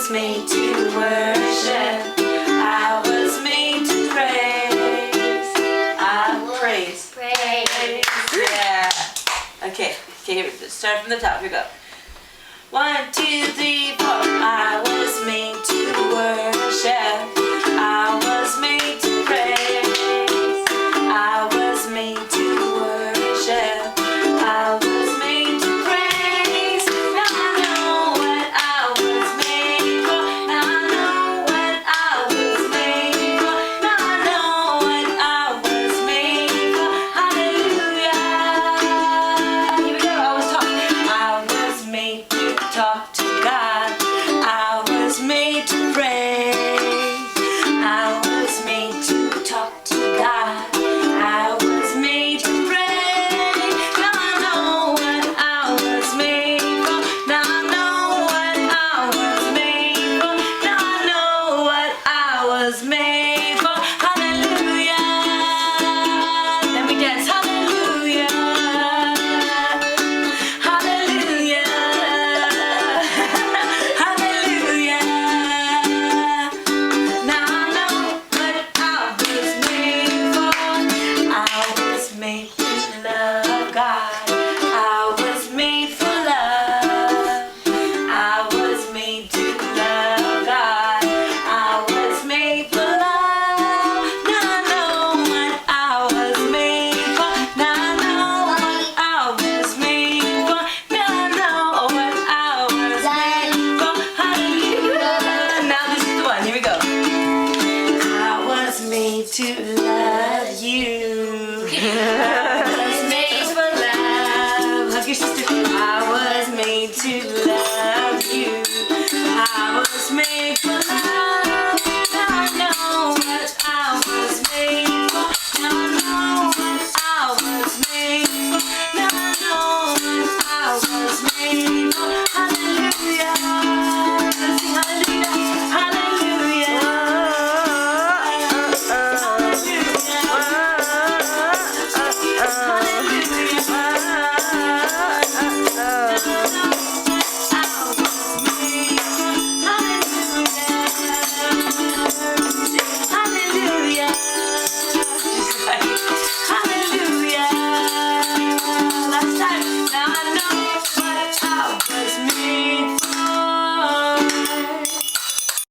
was made to worship. I was made to praise. I praise. Praise. Yeah. Okay, here, start from the top. Here we go. 1, 2, 3, 4. I was made to worship. I was made to praise. I was made to worship. I was made to praise. Now I know what I was made for. Now I know what I was made for. Now I know what I was made for. Hallelujah. Here we go. I was talking. I was made to talk to God. I was made to pray. I was made to talk to God. I was made to pray. Now I know what I was made for. Now I know what I was made for. Now I know what I was made for. Hallelujah. Let me dance. Hallelujah. Hallelujah. Hallelujah. Now I know what I was made for. I was made to love God. I was made for love. I was made to love God. I was made for love. Now I know what I was made for. Now I know what I was made for. Now I know what I was made for. Hallelujah. Now this is the one. Here we go. I was made to love you. I was made for love. Hug your sister. I was made to love